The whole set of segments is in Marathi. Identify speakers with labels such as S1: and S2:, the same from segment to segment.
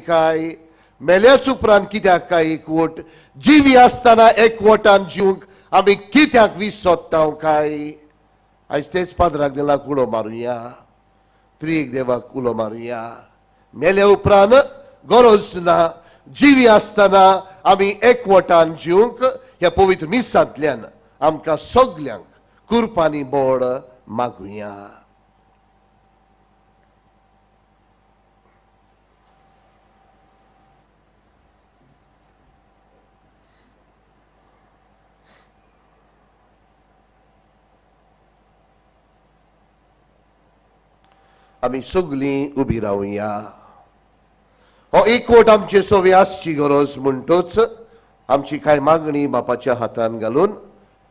S1: काय मेल्याच उपरांत कित्याक काय एकवट जिवी आसतना एकवटान जिवंक आमी कित्याक वीस सोदता काय आयज तेच पाद्राक देवाक उलो मारुया त्रिएक देवाक उलो मारुया मेल्या उपरांत गरज ना जिवी आसतना आमी एकवटान जिवंक ह्या पवित्र मिसांतल्यान आमकां सगल्यांक कुर्बानी बोड मागुया. आमी सगळीं उबी रावया. हो एकवट आमचे सव्यासची गरज म्हणटोच आमची कांय मागणी बापाच्या हातान घालून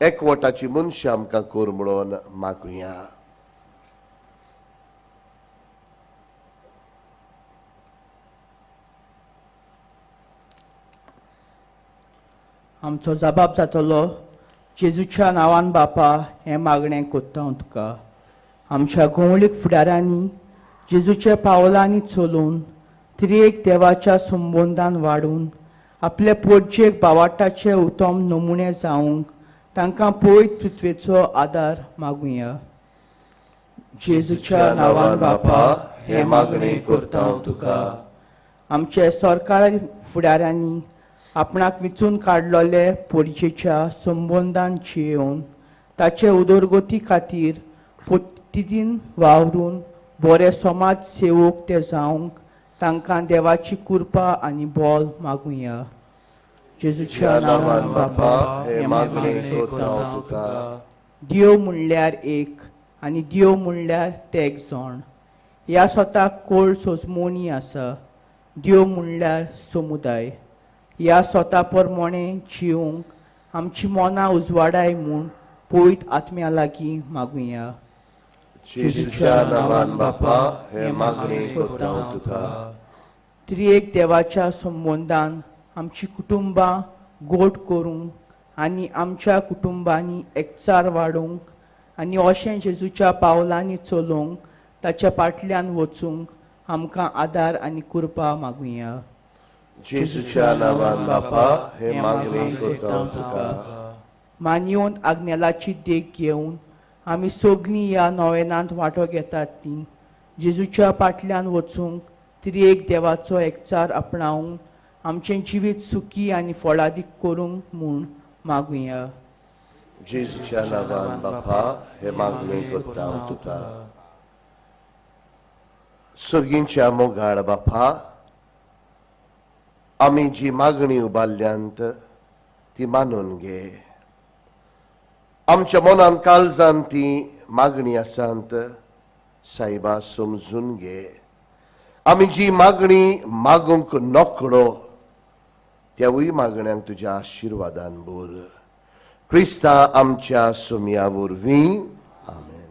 S1: एकवटाची मनशां आमकां कोर म्हणून मागुया.
S2: आमचो जबाब जातलो जेजूच्या नांवान बापा हें मागणें कोत्ता हांव तुका. आमच्या गोवळीक फुडाऱ्यांनी जेजूच्या पावलांनी चलून त्रिएक देवाच्या संबंदान वाडून आपले पोटचेक भावाटाचे उत्तम नमुने जावंक तांकां पवित्रत्वेचो आदार मागुया.
S1: जेजूच्या नांवान बापा हे मागणें कोत्ता हांव तुका.
S2: आमचे सरकारी फुडाऱ्यांनी आपणाक विचून काडलोले पोरचेच्या संबंदान जियोवन ताचे उदरगती खातीर प्रतिदीन वावरून बरे समाज सेवक ते जावंक तांकां देवाची कृपा आनी बोल मागुया. जेजूच्या नांवान बापा
S1: हे मागणें कोत्ता हांव तुका.
S2: देव म्हणल्यार एक आनी देव म्हणल्यार ते एक जण. ह्या स्वताक कोळ सोजमोनी आसा. देव म्हणल्यार समुदाय. ह्या स्वता प्रमाणे जिवंक आमची मनां उजवाडाय म्हूण पवित्र आत्म्या लागीं मागुया.
S1: जेजूच्या नांवान बापा हे मागणें कोत्ता हांव तुका.
S2: त्रिएक देवाच्या संबंदान आमची कुटुंबां गोट करूंक आनी आमच्या कुटुंबांनी एकचार वाडोवंक आनी अशें जेजूच्या पावलांनी चलोवंक ताच्या फाटल्यान वचूंक आमकां आदार आनी कृपा मागुया.
S1: जेजूच्या नांवान बापा हे मागणें कोत्ता हांव तुका.
S2: मानयोन आग्नेलाची देख घेवन आमी सगळीं ह्या नोवेनांत वांटो घेतात ती जेजूच्या फाटल्यान वचूंक त्रिएक देवाचो एकचार आपणावंक आमचें जिवीत सुखी आनी फळादीक करूंक म्हूण मागुया.
S1: जेजूच्या नांवान बापा हे मागणें कोत्ता हांव तुका. सर्गींच्या मोगाळ बापा आमी जी मागणी उबारल्यांत ती मानून घे. आमच्या मनान काळजान ती मागणी आसांत सायबा समजून घे. आमी जी मागणी मागूंक नकळो त्यावूय मागण्यांक तुज्या आशिर्वादान भर. क्रिस्ता आमच्या सुमया वरवीं आमेन.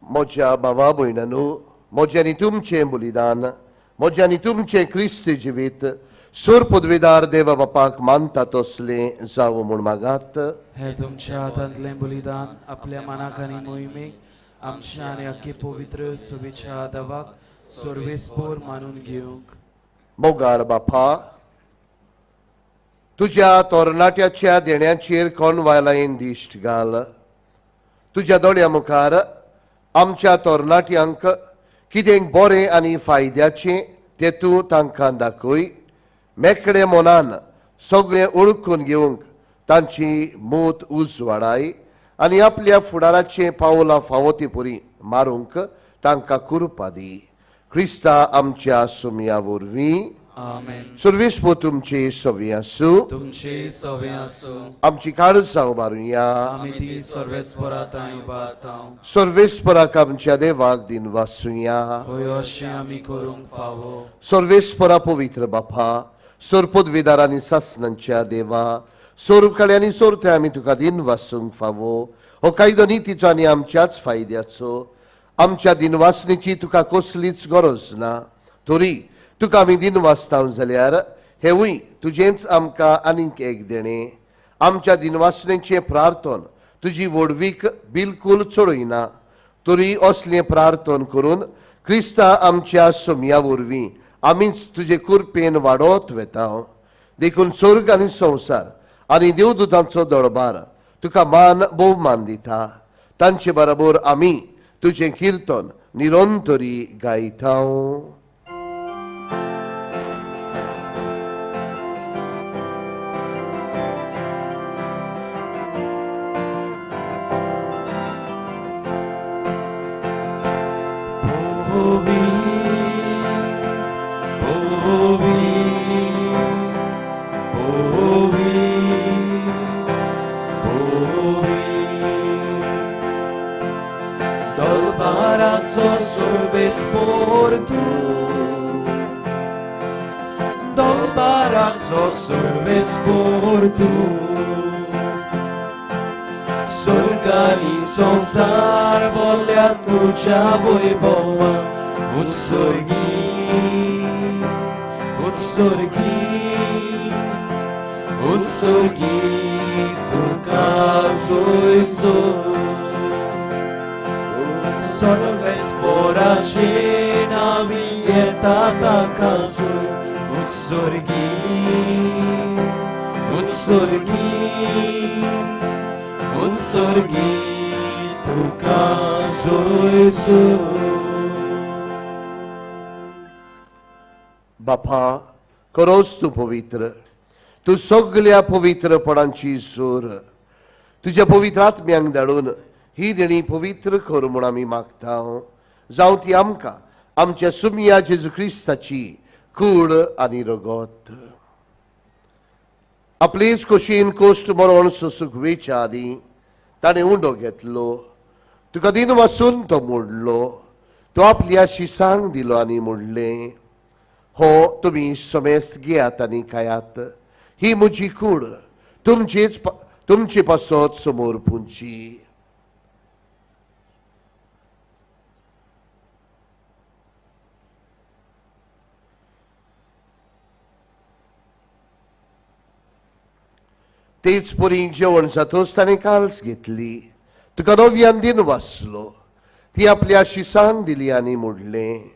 S1: म्हज्या भावा भयणांनो, म्हजें आनी तुमचें बलिदान, म्हजें आनी तुमचें क्रिस्त जिवीत सूर पदवीदार देवा बापाक मानता तसले जावं म्हूण मागात.
S3: हे तुमच्या हातांतले बलिदान आपल्या मनाक आनी मोहिमेक आमच्या आनी अख्खे पवित्र सुवेच्या देवाक सर्वेस्पोर मानून घेवंक.
S1: मोगाळ बापा, तुझ्या तोरणाट्याच्या देण्याचेर कोणवायलायेन दिश्ट घाल. तुझ्या दोळ्या मुखार आमच्या तोरणाट्यांक कितें बरें आनी फायद्याचें तें तूं तांकां दाखय. मेकळे मनान सगळें ओळखून घेवंक तांची मूत उजवाडाय आनी आपल्या फुडाराचें पावलां फावो ती पुरी मारूंक तांकां कृपा दी. क्रिस्ता आमच्या सुमया वरवीं.
S3: आमेन.
S1: सर्वेस्पो तुमचे सवे आसूं.
S3: तुमचे सवे आसूं.
S1: आमची काळजां उबारुया.
S3: आमी ती सर्वेस्परात आनी उबारतां.
S1: सर्वेस्पराक आमच्या देवाक दिन वासुया.
S3: होय अशें आमी करूंक फावो.
S1: सर्वेस्परा पवित्र बापा, सोरपदवीदार आनी सासणांच्या देवा, सोरकाळे आनी सोरते आमी तुका दिन वासूंक फावो. हो कायदो नितीचो आनी आमच्याच फायद्याचो. आमच्या दिनवासनेची तुका कसलीच गरज ना. तरी तुका आमी दिन वाचता जाल्यार हेवूय तुजेंच आमकां आनीक एक देणें. आमच्या दिनवासनेचें प्रार्थन तुजी वडवीक बिलकूल चडयना. तरी असलें प्रार्थन करून क्रिस्ता आमच्या सोमया वरवीं आमीच तुजे कुरपेन वाडत वेता. देखून स्वर्ग आनी संवसार आनी देवदूतांचो दळबार तुका मान भोवमान दिता. तांचे बरोबर आमी तुजें किर्तन निरंतरी गायता.
S3: Sorvespor tu Sorgani संसार बोल्या तुझ्या वैभवा उत्सर्गी उत्सर्गी उत्सर्गी तुका सोयसो सर्वेस्पोराचे नावी येता ताका उत्सर्गी उत्सर्गी उत्सर्गी तुका सोयसो.
S1: बापा, खरोच तूं पवित्र. तूं सगळ्या पवित्रपणांची सूर. तुज्या पवित्र आत्म्यांक धाडून ही देणी पवित्र कर म्हूण आमी मागता. जावं ती आमकां आमच्या सुमया जेजू क्रिस्ताची कूड आनी रगत. आपलेच खोशेन कोश्ट मरण सुखवेच्या आदी ताणें उंडो घेतलो. तुका दिन वासून तो मोडलो. तो आपल्या शिसांक दिलो आनी मोडलें. हो तुमी समेस्त घेयात आनी खायात. ही म्हजी कूड तुमचे पासत समोर पुंची. तेच परी जेवण जातोच ताणें काल्स घेतली. तुका नव्यान दिन वाचलो. ती आपल्या शिसांक दिली आनी मोडलें.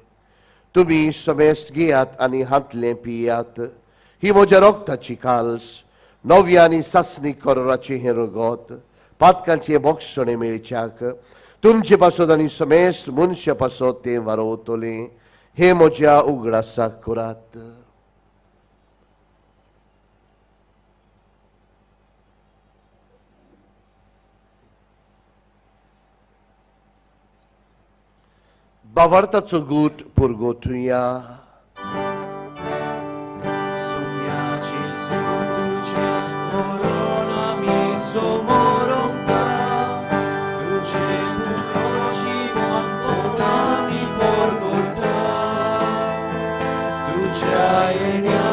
S1: तुमी समेस्त घेयात आनी हातलें पियात. ही म्हज्या रोगताची काल्स, नव्या आनी सासणीक कोराचें हें रगत, पातकांचें भक्षणें मेळच्याक तुमचे पासत आनी समेस्त मनशा पासत तें वारोवतलें. हे म्हज्या उगडासाक करात. बावार्थाचो गूट पुरगोटुया.
S3: Sumiaci su tuce moronami somoronta tuce muroci montami porgota tuce aenia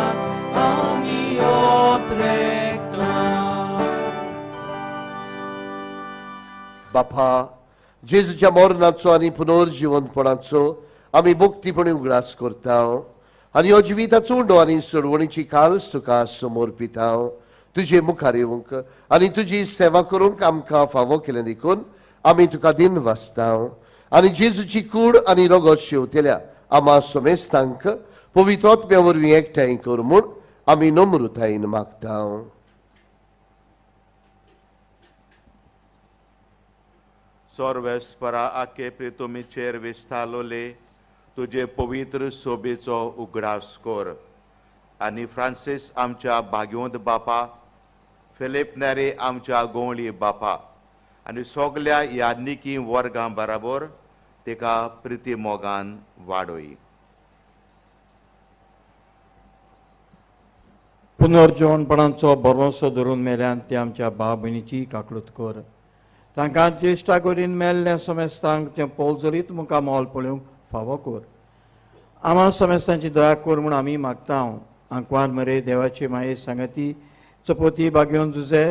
S3: ami otrekta.
S1: बापा, जेजूच्या मरणाचो आनी पुनर्जीवनपणाचो आमी भक्तीपणी उगडास करता. आनी हो जिविताचो उंडो आनी सोडवणीची काल्स तुका समर्पीत हांव तुजे मुखार येवंक आनी तुजी सेवा करूंक आमकां फावो केलें देखून आमी तुका दिन वाचतां आनी जेजूची कूड आनी रगत शेवतेल्या आमा सोमेस्तांक पवित्रोत्म्या वरवीं एकठांय कर म्हूण आमी नम्रतायेन मागतां.
S4: सोर्वेस्परा आखे प्रितुमीचेर विस्तारलोले तुजे पवित्र सोबेचो उगडास कर आनी फ्रांसीस आमच्या भाग्योंत बापा फिलिप नेरे आमच्या गोंवळी बापा आनी सगल्या याज्ञिकी वर्गां बराबर तेका प्रिती मोगान वाडोय.
S5: पुनर्जवणपणाचो भरोसो धरून मेल्यान ते आमच्या भाव भयणीची काकलूत कर. तांकां ज्येश्ठा करीन मेल्ल्या समेस्तांक ते पोलजरीत मुखार मोल पळोवंक फावो कर. आम्हा समेस्तांची दया कर म्हूण आमी मागतां. आंकवार मरे देवाचे माये सांगती चपोती भाग्योन जुजे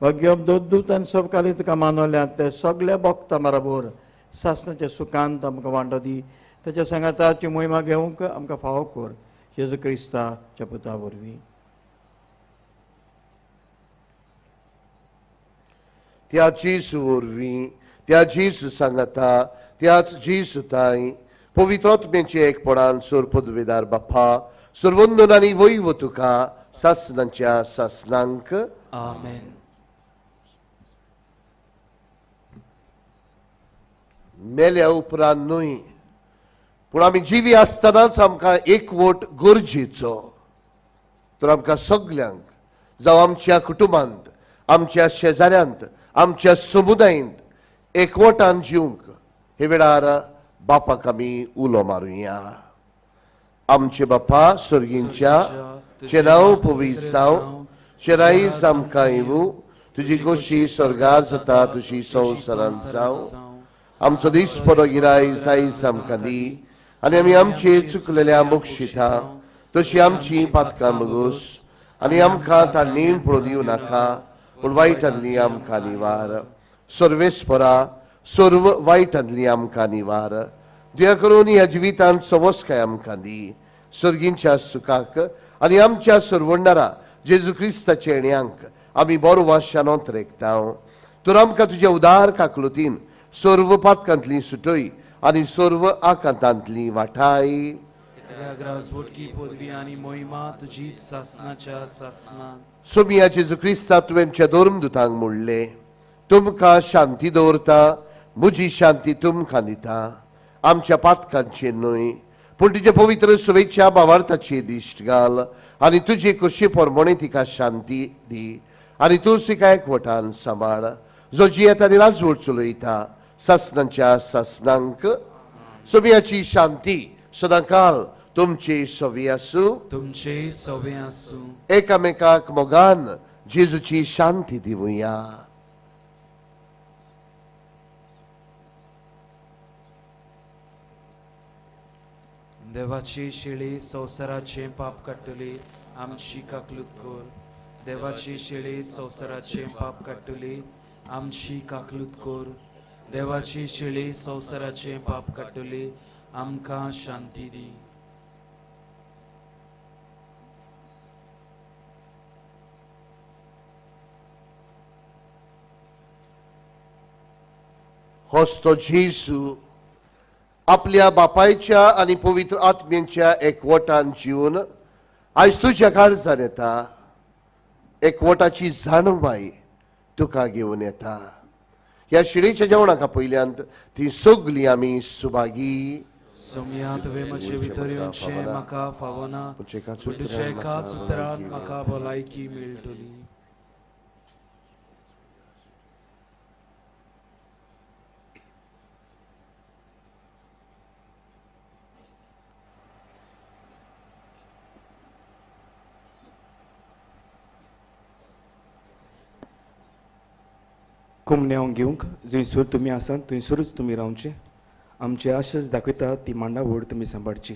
S5: भाग्योम दोद्दूत आनी सबकाली तुका मानवल्यात ते सगळे भक्तां बराबर सासणाच्या सुखांत आमकां वांटो दी. ताच्या सांगाताची मोहिमा घेवंक आमकां फावो कर. जेजू क्रिस्ताच्या पुता वरवीं.
S1: त्या जेजू वरवीं त्या जेजू सांगाता त्याच जेजू ताई पवित्रोत्म्याचे एकपणान सोर पदवेदार बाप्पा सर्वंदन आनी वैव तुका सासणांच्या सासणांक
S3: आमेन.
S1: मेल्या उपरांत न्हय पूण आमी जिवी आसतनाच आमकां एकवट गरजेचो. तर आमकां सगल्यांक जावं आमच्या कुटुंबांत आमच्या शेजाऱ्यांत आमच्या समुदायांत एकवटान जिवंक हे वेळार बापाक आमी उलो मारुया. आमचे बापा स्वर्गींच्या चे नांव पवित्र जावं चे राईज आमकां येवूं तुजी गोशी स्वर्गार जाता तुजी संवसारांत जावं. आमचो दिसपरो गिराय आयज आमकां दी आनी आमी आमचे चुकलेल्या मोक्षिता तशी आमची पातकां बगूस आनी आमकां तांणीन पळोवन दिवं नाका पूण वायटांतली आमकां निवार. सर्वेस्परा सर्व वायटांतली आमकां निवार. दया करून ह्या जिवितांत सवस्काय आमकां दी. सर्गींच्या सुखाक आनी आमच्या सर्वंडारा जेजू क्रिस्ताचे येण्याक आमी बरो वाशानोत रेखतां. तर आमकां तुज्या उदार काकलुतीन सर्व पातकांतली सुटय आनी सर्व आकांतांतली वाटाय.
S3: ग्रासबोटकी पदवी आनी मोहिमा तुजीच सासणाच्या सासणान.
S1: सोमिया जेजू क्रिस्ता तुवेंच्या धर्मदुतांक म्हणलें तुमकां शांती दवरता म्हजी शांती तुमकां दिता. आमच्या पातकांचेर न्हय पूण तुजे पवित्र सुवेच्या भावार्थाचेर दिश्ट घाल आनी तुजे कशे परमणे तिका शांती दी आनी तूं तिका एकवटान सांबाळ जो जियेत आनी राजवट चलयता सासणांच्या सासणांक. सोमियाची शांती सदांकाल तुमचे सोबी आसूं.
S3: तुमचे सोबे आसूं.
S1: एकामेकाक मोगान जेजूची शांती दिवया.
S3: देवाची शिळी संवसाराचे पाप काडटली आमची काकलूत कर. देवाची शिळी संवसाराचे पाप काडटली आमची काकलूत कर. देवाची शिळी संवसाराचे पाप काडटली आमकां शांती दी.
S1: होस्तो जेजू आपल्या बापायच्या आनी पवित्र आत्म्याच्या एकवटान जिवन आयज तुज्या काळजान येता. एकवटाची जाणवाय तुका घेवन येता. ह्या शिळेच्या जेवणाका पयल्यांत ती सगळी आमी सुभागी.
S3: सोम्या तुवें म्हजे भितर येवचें म्हाका फावना पूण तुज्या एकाच उतरान म्हाका भलायकी मेळटली.
S6: कुमण्यां घेवंक जंयसर तुमी आसात थंयसरूच तुमी रावचे. आमची आशेच दाखयता ती मांडावळ तुमी सांबाळची.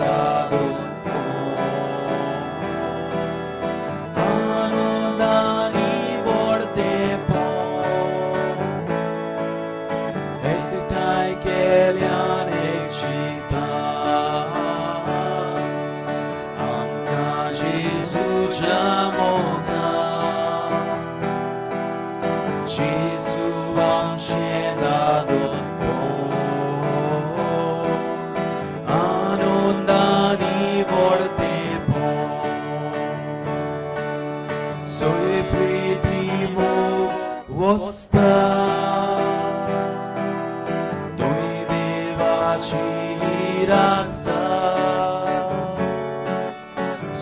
S3: dados आनंदानी वर्ते एकटाय केल्यान एकचिता आमकां जेजूच्या मोगान जेजू आमचें दादोस आनंदानी वर्ते सोय प्रीती मोग वस्ता तोय देवाची रासा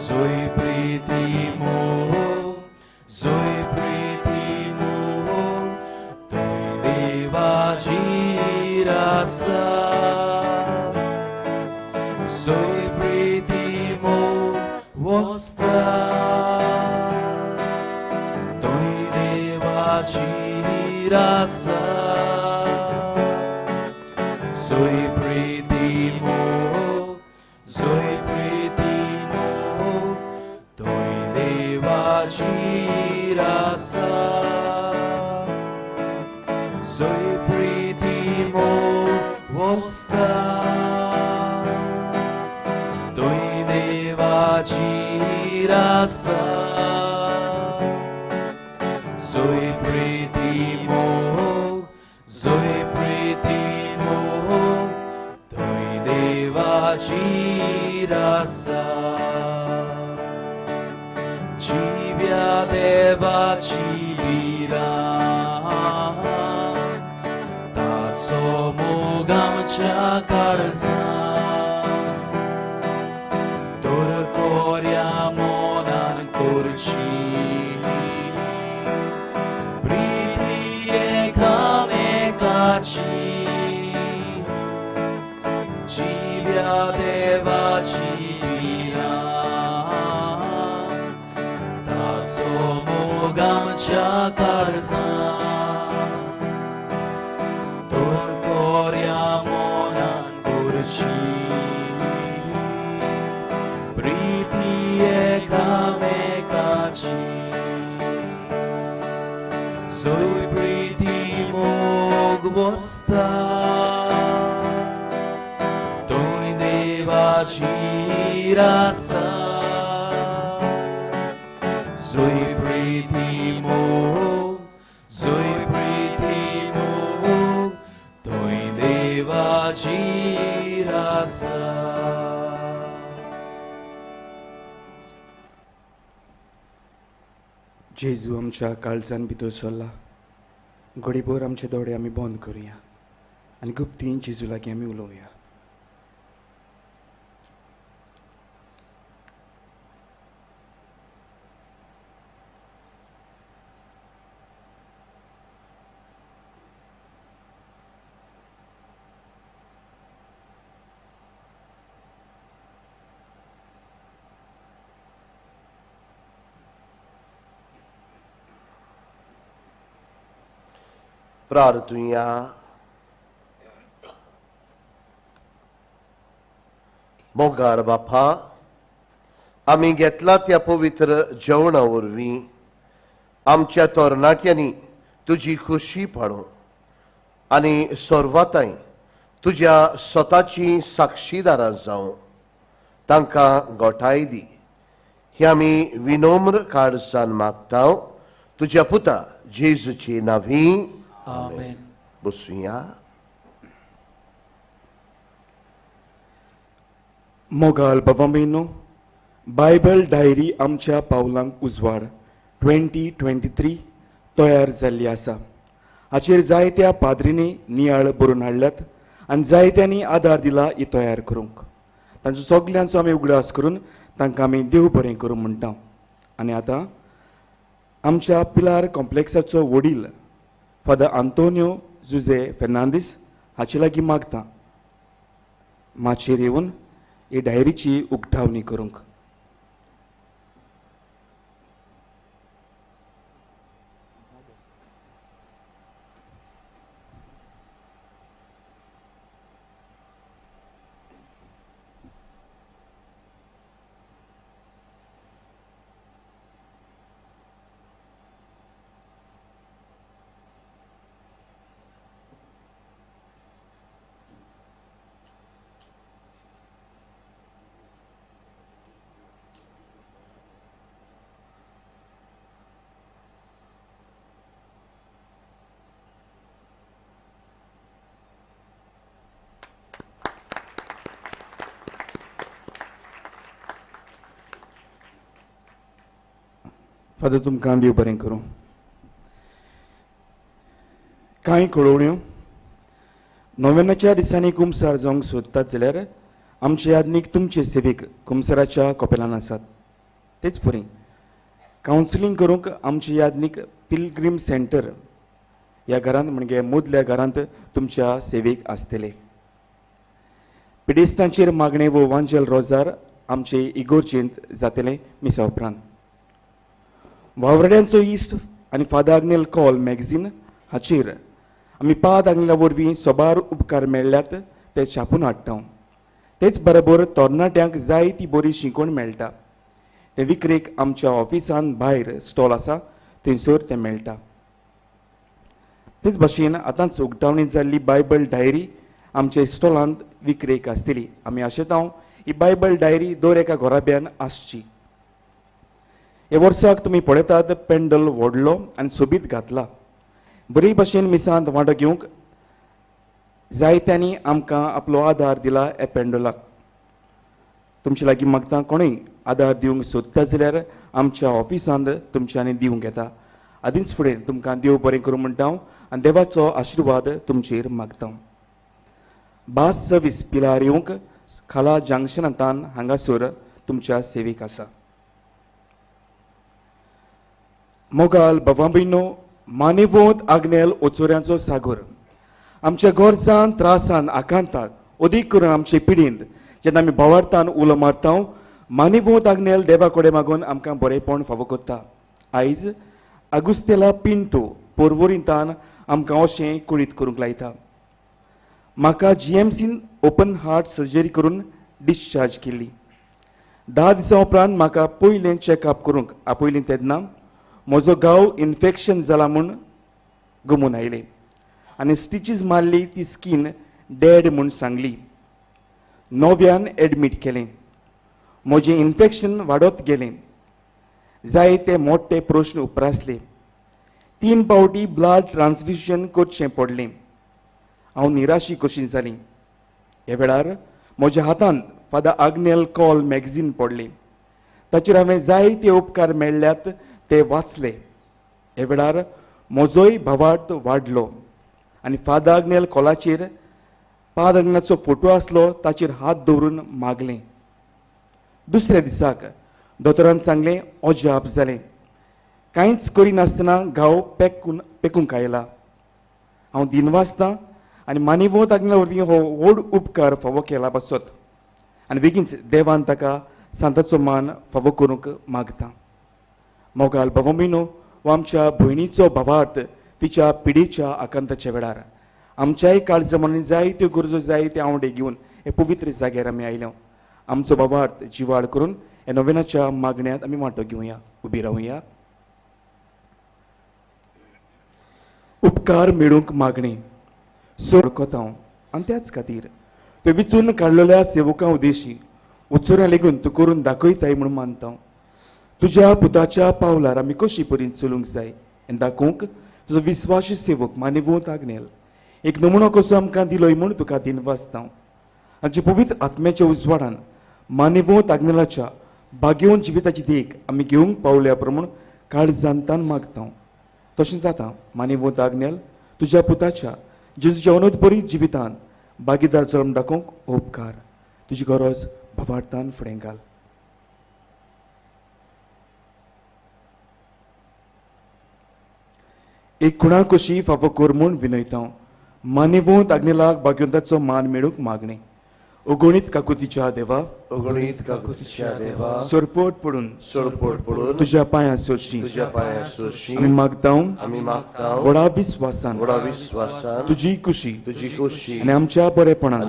S3: सोय प्रीती मोग तोय देवाची रासा सोय प्रीती मोग वस्ता तोय देवाची रासा सोय प्रीती मोग तोय देवाची रासा सोय प्रीती मोग वस्ता तोय देवाची रासा सोय प्रीती मोग तोय देवाची रासा जिव्या देवाची विराम ताचो मोग आमच्या काळजांत तोर कोऱ्या मोनान करची प्रीती एकामेकाची जिव्या देवाची विराम ताचो मोग आमच्या काळजांत तोर कोऱ्या मोनान करची प्रीती एकामेकाची सोय प्रीती मोग वस्ता तोय देवाची रासा सोय प्रीती मोग तोय देवाची रासा
S6: जेजू आमच्या काळजान भितर सरला घडीभर आमचे दोळे आमी बंद करुया आनी गुप्तीन जेजू लागीं आमी उलोवया
S1: प्रार्थुया. मोगाळ बापा, आमी घेतला त्या पवित्र जेवणा वरवीं आमच्या तरणाट्यांनी तुजी खुशी पाडूं आनी सर्वाताय तुज्या स्वताची साक्षीदारां जावं तांकां गोठाय दी. ही आमी विनम्र काळजान मागता तुज्या पुता जेजूची नांवी.
S3: आमेन.
S1: बसूया.
S6: मोगाल बाबांनो, बायबल डायरी आमच्या पावलांक उजवाड 2023 तयार जाल्ली आसा. हाचेर जायत्या पाद्रींनी नियाळ बरोवन हाडल्यात आनी जायत्यांनी आदार दिला ही तयार करूंक. तांचो सगल्यांचो आमी उगडास करून तांकां आमी देव बरें करूं म्हणटा. आनी आतां आमच्या पिलार कॉम्प्लेक्साचो वडील फादर आंतोनियो जुझे फेर्नांदीस हाचे लागीं मागता माचयेर येवन ही डायरीची उक्तावणी करूंक. फादर तुमकां देव बरें करूं. कांय कळोवण्यो. नोव्हेंबराच्या दिसांनी कुमसार जावंक सोदतात जाल्यार आमचे यादनीक तुमचे सेवेक कुमसाराच्या कपेलान आसात. तेच पुरी कावन्सिलींग करूंक आमचे यादनीक पिलग्रीम सेंटर ह्या घरांत म्हणजे मदल्या घरांत तुमच्या सेवेक आसतले. पिडेस्तांचेर मागणे वो वांजेल रोजार आमचे इगोर्चेंत जातले मिसा उपरांत. वावरड्यांचो इश्ट आनी फादर आग्नेल कॉल मॅगझीन हाचेर आमी पाद आग्नेला वरवीं सोबार उपकार मेळ्ळ्यात ते छापून हाडटा. तेच बरोबर तरणाट्यांक जाय ती बरी शिकवण मेळटा. ते विक्रेक आमच्या ऑफिसान भायर स्टॉल आसा थंयसर तें मेळटा. तेच भाशेन आतांच उक्तावणी जाल्ली बायबल डायरी आमच्या स्टॉलांत विक्रेक आसतली. आमी आशेतां ही बायबल डायरी दर एका घोराब्यान आसची. हे वर्साक तुमी पळयतात पेंडल व्हडलो आनी सोबीत घातला. बरे भशेन मिसांत वांटो घेवंक जायत्यांनी आमकां आपलो आदार दिला ह्या पेंडलाक. तुमचे लागीं मागता कोणूय आदार दिवंक सोदता जाल्यार आमच्या ऑफिसांत तुमच्यांनी दिवंक येता. आदींच फुडें तुमकां देव बरें करूं म्हणटा आनी देवाचो आशिर्वाद तुमचेर मागता. बास सर्वीस पिलार येवंक खाला जंक्शनांतान हांगासर तुमच्या सेवेक आसा. मोगाल भावां भयणो, मानेवोंत आग्नेल ओचोऱ्यांचो सागर आमच्या गोरजान त्रासान आकांताक अदीक करून आमचे पिडींत जेन्ना आमी भावार्थान उलो मारता मानेवोंत आग्नेल देवा कडेन मागून आमकां बरेपण फावो करता. आयज आगुस्तेला पिंटो पोर्वोरिंतान आमकां अशें कुडीत करूंक लायता. म्हाका GMCन ओपन हार्ट सर्जरी करून डिस्चार्ज केल्ली. 10 दिसां उपरांत म्हाका पयलें चॅकअप करूंक आपयलें तेन्ना म्हजो गांव इन्फेक्शन जाला म्हूण गमून आयलें आनी स्टिचीज मारली ती स्कीन डेड म्हूण सांगली. नव्यान एडमीट केलें. म्हजें इन्फेक्शन वाडत गेलें. जायते मोठे प्रश्न उपरासले. 3 पावटी ब्लड ट्रान्सफ्युजन करचें पडलें. हांव निराशी कशी जाली. ह्या वेळार म्हज्या हातांत फादर आग्नेल कॉल मॅगझीन पडलें. ताचेर हांवें जायते उपकार मेळ्ळ्यात ते वाचले. ह्या वेळार म्हजोय भावार्थ वाडलो आनी फादर आग्नेल कॉलाचेर पाद आग्नेलाचो फोटो आसलो ताचेर हात दवरून मागलें. दुसऱ्या दिसाक दोतोरान सांगलें अजाप जालें. कांयच करिनासतना घाव पेकूंक आयला. हांव दिनवासतां आनी मानेवोंत आग्नेला वरवीं हो व्हड उपकार फावो केला बसत आनी बेगीनच देवान ताका सांताचो मान फावो करूंक मागता. मोगाल भावां भयणो, हो आमच्या भयणीचो भावार्थ तिच्या पिडेच्या आकांताच्या वेळार आमच्याय काळजामणी जायत्यो गरजो जायते आवडे घेवन हे पवित्र जाग्यार आमी आयल्या. आमचो भावार्थ जिवाड करून हे नोवेनाच्या मागण्यांत आमी वांटो घेवया. उबी रावया. उपकार मेळूंक मागणी सोड कोतांव आनी त्याच खातीर ते विचून काडलेल्या सेवकां उदेशी उचोऱ्या लेगून तूं करून दाखयताय म्हूण मानता. तुज्या पुताच्या पावलार आमी कशी परीन चलूंक जाय हें दाखोवंक तुजो विस्वासी सेवक मानेवोंत आग्नेल एक नमुनो कसो आमकां दिलोय म्हूण तुका दिनवासता. आमच्या पवित्र आत्म्याच्या उजवाडान मानेवोंत आग्नेलाच्या भाग्यवंत जिविताची देख आमी घेवंक पावल्या प्रमाण काळजांतान मागता. तशें जाता मानेवोंत आग्नेल तुज्या पुताच्या जेजूच्या अनंत बरी जिवितान भागीदार जल्म दाखोवंक उपकार. तुजी गरज भावार्थान फुडें घाल. एक कुणा कशी फावो कर म्हूण विनयता. मानेवोंत आग्नेलाक भाग्यवंताचो मान मेळूंक मागणे. अगणीत काकुतीच्या देवा,
S1: अगणित काकुतीच्या देवा,
S6: सोरपोट पडून तुज्या पांयां सोडशी आमी मागता व्हडा विस्वासान तुजी खुशी आनी आमच्या बरेपणान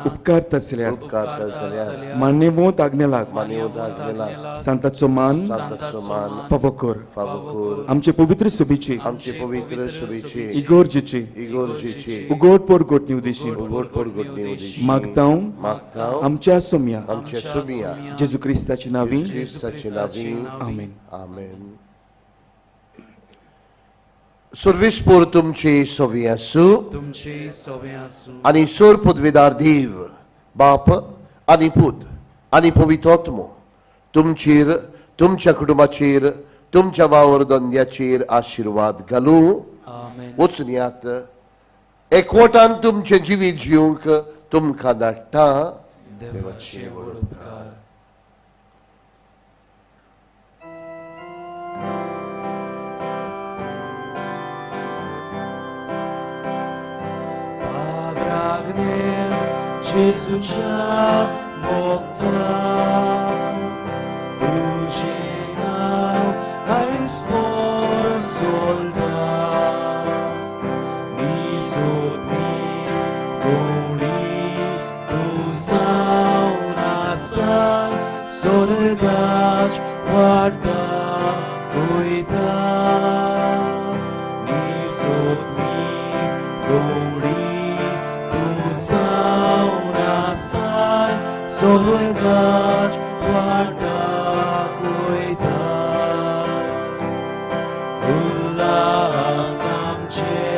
S6: उपकारता जाल्यार मानेवोंत आग्नेलाक सांताचो मान फावो कर. आमचे पवित्र सोबीचे इगोर्जेचे उगोड पोरगोटणी उदेशी मागता आमच्या सोम्या जेजू क्रिस्ताची नावी आमेन.
S1: आमेन. सर्विसपूर तुमची सोवी आसूं
S3: तुमची सोबे आसूं
S1: आनी सोर पदवीदार देव बाप आनी पूत आनी पवित्र आत्मो तुमचेर तुमच्या कुटुंबाचेर तुमच्या वावर धंद्याचेर आशिर्वाद घालूं
S3: आमेन.
S1: वचून यात एकवटान तुमचे जिवीत जिवंक तुमकां धाडटा
S3: देवाचे व्हड उपकार. Pragnę Jezusa Bogda, udzielał spor soldat, mi sodni goli tu saunasa sorgać wada kuita, mi sodni goli saunasai sorgać wada kuita. Ulla samche